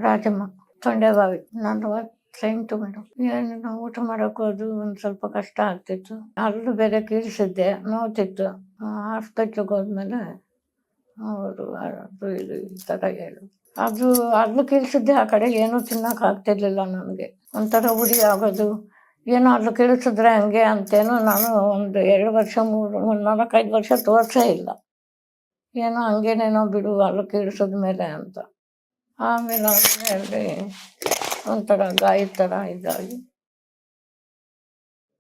ರಾಜಮ್ಮ ತೊಂಡೆಬಾವಿ. ನಾನು ಸೈಂಟು ಮೇಡಮ್. ಏನು ಊಟ ಮಾಡೋಕೆ ಹೋದು ಒಂದು ಸ್ವಲ್ಪ ಕಷ್ಟ ಆಗ್ತಿತ್ತು. ಅಲ್ಲೂ ಬೇರೆ ಕೀಳ್ಸಿದ್ದೆ, ನೋವ್ತಿತ್ತು. ಹಾಸ್ಪಿಟ್ಲಿಗೆ ಹೋದ್ಮೇಲೆ ಅವರು ಅದು ಇದು ಈ ಥರ ಹೇಳು. ಅದು ಅಲ್ಲೂ ಕೀಳ್ಸಿದ್ದೆ, ಆ ಕಡೆ ಏನೂ ತಿನ್ನೋಕೆ ಆಗ್ತಿರ್ಲಿಲ್ಲ ನನಗೆ. ಒಂಥರ ಉರಿ ಆಗೋದು, ಏನೋ ಅಲ್ಲೂ ಕೀಳ್ಸಿದ್ರೆ ಹಂಗೆ ಅಂತೇನೋ ನಾನು ಒಂದು 2 ವರ್ಷ 4-5 ವರ್ಷ ತೋರಿಸೇ ಇಲ್ಲ. ಏನೋ ಹಂಗೇನೇನೋ ಬಿಡು ಅಲ್ಲೂ ಕೀಳ್ಸಿದ ಮೇಲೆ ಅಂತ. ಆಮೇಲೆ ಅಲ್ಲಿ ಒಂಥರ ಗಾಯದ ಥರ ಇದಾಗಿ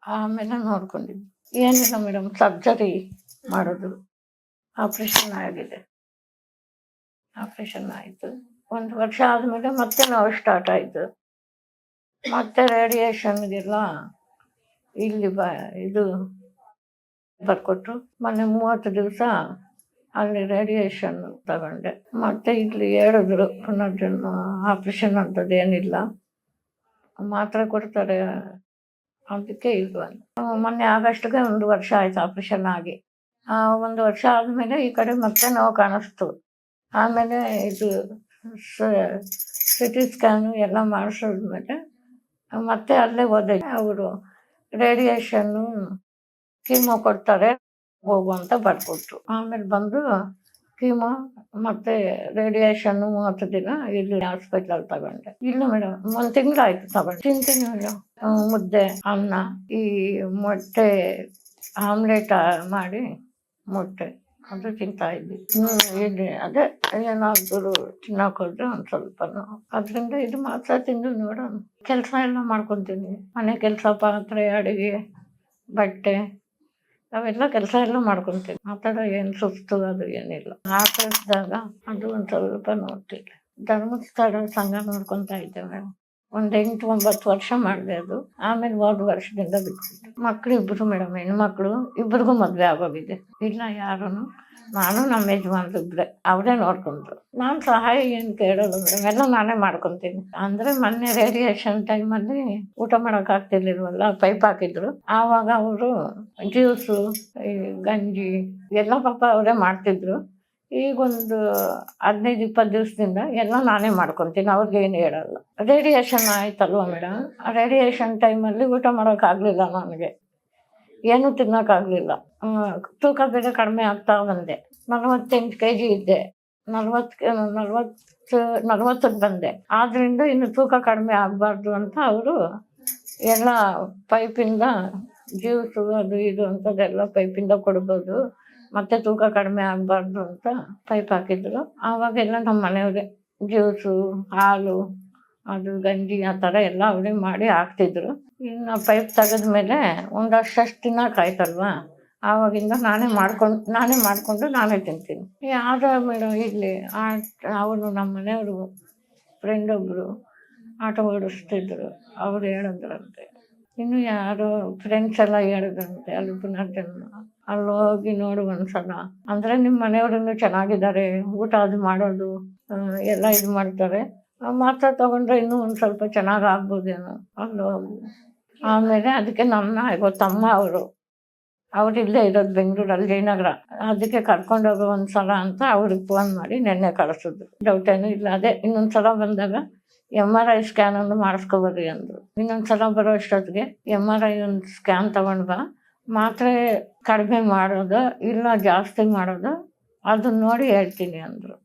ಆಮೇಲೆ ನೋಡ್ಕೊಂಡಿದ್ವಿ. ಏನಿಲ್ಲ ಮೇಡಮ್, ಸರ್ಜರಿ ಮಾಡೋದು. ಆಪ್ರೇಷನ್ ಆಗಿದೆ. ಆಪ್ರೇಷನ್ ಆಯಿತು. 1 ವರ್ಷ ಆದಮೇಲೆ ಮತ್ತೆ ನೋವು ಸ್ಟಾರ್ಟ್ ಆಯಿತು. ಮತ್ತೆ ರೇಡಿಯೇಷನ್ಗೆಲ್ಲ ಇಲ್ಲಿ ಇದು ಬರ್ಕೊಟ್ರು. ಮೊನ್ನೆ 30 ದಿವಸ ಅಲ್ಲಿ ರೇಡಿಯೇಷನ್ ತಗೊಂಡೆ. ಮತ್ತೆ ಇಲ್ಲಿ ಹೇಳಿದ್ರು ಪುನರ್ಜನ್ಮ ಆಪ್ರೇಷನ್ ಅಂಥದ್ದು ಏನಿಲ್ಲ, ಮಾತ್ರೆ ಕೊಡ್ತಾರೆ, ಅದಕ್ಕೆ ಇಲ್ವ. ಮೊನ್ನೆ ಆಗಸ್ಟ್ಗೆ 1 ವರ್ಷ ಆಯ್ತು ಆಪ್ರೇಷನ್ ಆಗಿ. 1 ವರ್ಷ ಆದಮೇಲೆ ಈ ಕಡೆ ಮತ್ತೆ ನೋವು ಕಾಣಿಸ್ತು. ಆಮೇಲೆ ಇದು CT ಸ್ಕ್ಯಾನು ಎಲ್ಲ ಮಾಡಿಸಿದ್ಮೇಲೆ ಮತ್ತೆ ಅಲ್ಲೇ ಹೋದೆ. ಅವರು ರೇಡಿಯೇಷನ್ನು ಕೀಮೋ ಕೊಡ್ತಾರೆ ಹೋಗು ಅಂತ ಬರ್ಕೊಟ್ರು. ಆಮೇಲೆ ಬಂದು ಕೀಮೋ ಮತ್ತು ರೇಡಿಯೇಷನ್ನು 30 ದಿನ ಇಲ್ಲಿ ಹಾಸ್ಪಿಟ್ಲಲ್ಲಿ ತಗೊಂಡೆ. ಇಲ್ಲ ಮೇಡಮ್, 1 ತಿಂಗಳಾಯ್ತು ತಗೊಂಡು. ತಿಂತೀನಿ ಮೇಡಮ್. ಮುದ್ದೆ, ಅನ್ನ, ಈ ಮೊಟ್ಟೆ ಆಮ್ಲೆಟ್ ಮಾಡಿ ಮೊಟ್ಟೆ ಅದು ತಿಂತಾ ಇದ್ವಿ. ಇಲ್ಲಿ ಅದೇ ಏನಾದರೂ ತಿನ್ನೋಕೋದ್ರೆ ಒಂದು ಸ್ವಲ್ಪ ಅದರಿಂದ ಇದು ಮಾತ್ರ ತಿಂದು ನೋಡೋಣ. ಕೆಲಸ ಎಲ್ಲ ಮಾಡ್ಕೊತೀನಿ. ಮನೆ ಕೆಲಸ, ಪಾತ್ರೆ, ಅಡುಗೆ, ಬಟ್ಟೆ ಅವೆಲ್ಲ ಕೆಲಸ ಎಲ್ಲ ಮಾಡ್ಕೊತೀನಿ. ಆ ಥರ ಏನು ಸುಸ್ತು ಅದು ಏನಿಲ್ಲ. ಆಕಳಿಸಿದಾಗ ಅದು ಒಂದು ಸ್ವಲ್ಪ ನೋಡ್ತಿದ್ದೆ. ಧರ್ಮಸ್ಥಳ ಸಂಘ ನೋಡ್ಕೊತಾ ಇದ್ದೆ ಮೇಡಮ್. ಒಂದು 8-9 ವರ್ಷ ಮಾಡಿದೆ ಅದು. ಆಮೇಲೆ ಹೋದ ವರ್ಷದಿಂದ ಬಿಟ್ಬಿಟ್ಟೆ. ಮಕ್ಕಳು 2 ಮೇಡಮ್, ಹೆಣ್ಮಕ್ಳು. 2ರಿಗೂ ಮದುವೆ ಆಗೋಗಿದೆ. ಇಲ್ಲ ಯಾರೂ, ನಾನು ನಮ್ಮ ಯಜಮಾನ್ರು ಇಬ್ಬರೇ. ಅವರೇ ನೋಡ್ಕೊಂಡ್ರು. ನಾನು ಸಹಾಯ ಏನು ಕೇಳೋದು ಮೇಡಮ್, ಎಲ್ಲ ನಾನೇ ಮಾಡ್ಕೊತೀನಿ. ಅಂದರೆ ಮೊನ್ನೆ ರೇಡಿಯೇಷನ್ ಟೈಮಲ್ಲಿ ಊಟ ಮಾಡೋಕ್ಕಾಗ್ತಿರ್ಲಿಲ್ವಲ್ಲ, ಪೈಪ್ ಹಾಕಿದ್ರು. ಆವಾಗ ಅವರು ಜ್ಯೂಸು, ಈ ಗಂಜಿ ಎಲ್ಲ ಪಾಪ ಅವರೇ ಮಾಡ್ತಿದ್ರು. ಈಗೊಂದು 15-20 ದಿವಸದಿಂದ ಎಲ್ಲ ನಾನೇ ಮಾಡ್ಕೊತೀನಿ, ಅವ್ರಿಗೇನು ಹೇಳಲ್ಲ. ರೇಡಿಯೇಷನ್ ಆಯ್ತಲ್ವ ಮೇಡಮ್, ಆ ರೇಡಿಯೇಷನ್ ಟೈಮಲ್ಲಿ ಊಟ ಮಾಡೋಕ್ಕಾಗಲಿಲ್ಲ ನನಗೆ, ಏನೂ ತಿನ್ನೋಕ್ಕಾಗಲಿಲ್ಲ. ತೂಕ ಬೇರೆ ಕಡಿಮೆ ಆಗ್ತಾ ಬಂದೆ. 48 kg ಇದ್ದೆ. 40ಕ್ಕೆ ಬಂದೆ. ಆದ್ದರಿಂದ ಇನ್ನು ತೂಕ ಕಡಿಮೆ ಆಗಬಾರ್ದು ಅಂತ ಅವರು ಎಲ್ಲ ಪೈಪಿಂದ ಜ್ಯೂಸು ಅದು ಇದು ಅಂಥದ್ದೆಲ್ಲ ಪೈಪಿಂದ ಕೊಡ್ಬೋದು, ಮತ್ತು ತೂಕ ಕಡಿಮೆ ಆಗಬಾರ್ದು ಅಂತ ಪೈಪ್ ಹಾಕಿದ್ರು. ಆವಾಗೆಲ್ಲ ನಮ್ಮ ಮನೆಯವರೇ ಜ್ಯೂಸು, ಹಾಲು, ಅದು ಗಂಜಿ ಆ ಥರ ಎಲ್ಲ ಅವರೇ ಮಾಡಿ ಹಾಕ್ತಿದ್ರು. ಇನ್ನು ಪೈಪ್ ತೆಗೆದ್ಮೇಲೆ ಒಂದಷ್ಟು ತಿನ್ನೋಕ್ಕಾಯ್ತಲ್ವ, ಆವಾಗಿಂದ ನಾನೇ ಮಾಡಿಕೊಂಡು ನಾನೇ ತಿಂತೀನಿ. ಯಾರೋ ಮೇಡಮ್ ಇಲ್ಲಿ ಅವರು ನಮ್ಮ ಮನೆಯವರು ಫ್ರೆಂಡ್ ಒಬ್ಬರು ಆಟೋ ಓಡಿಸ್ತಿದ್ರು, ಅವ್ರು ಹೇಳಿದ್ರಂತೆ. ಇನ್ನು ಯಾರೋ ಫ್ರೆಂಡ್ಸ್ ಎಲ್ಲ ಹೇಳಿದ್ರಂತೆ ಅಲ್ಲಿ ಪುನರ್ಜನ್ಮ, ಅಲ್ಲಿ ಹೋಗಿ ನೋಡು ಒಂದ್ಸಲ. ಅಂದರೆ ನಿಮ್ಮ ಮನೆಯವ್ರೂ ಚೆನ್ನಾಗಿದ್ದಾರೆ, ಊಟ ಅದು ಮಾಡೋದು ಎಲ್ಲ ಇದು ಮಾಡ್ತಾರೆ, ಮಾತ್ರ ತೊಗೊಂಡ್ರೆ ಇನ್ನೂ ಒಂದು ಸ್ವಲ್ಪ ಚೆನ್ನಾಗಿ ಆಗ್ಬೋದೇನೋ ಅಲ್ಲಿ ಹೋಗಿ. ಆಮೇಲೆ ಅದಕ್ಕೆ ನನ್ನ ಗೊತ್ತಮ್ಮ ಅವ್ರು ಇಲ್ಲೇ ಇರೋದು ಬೆಂಗಳೂರಲ್ಲಿ ಜಯನಗರ, ಅದಕ್ಕೆ ಕರ್ಕೊಂಡೋಗೋ ಒಂದ್ಸಲ ಅಂತ ಅವ್ರಿಗೆ ಫೋನ್ ಮಾಡಿ ನೆನ್ನೆ ಕಳಿಸಿದ್ರು. ಡೌಟ್ ಏನೂ ಇಲ್ಲ. ಅದೇ ಇನ್ನೊಂದು ಸಲ ಬಂದಾಗ MRI ಸ್ಕ್ಯಾನನ್ನು ಮಾಡಿಸ್ಕೊಬರ್ರಿ ಅಂದರು. ಇನ್ನೊಂದು ಸಲ ಬರೋ ಅಷ್ಟೊತ್ತಿಗೆ MRI ಒಂದು ಸ್ಕ್ಯಾನ್ ತೊಗೊಂಡು ಬಾ, ಮಾತ್ರೆ ಕಡಿಮೆ ಮಾಡೋದು ಇಲ್ಲ ಜಾಸ್ತಿ ಮಾಡೋದು ಅದನ್ನ ನೋಡಿ ಹೇಳ್ತೀನಿ ಅಂದರು.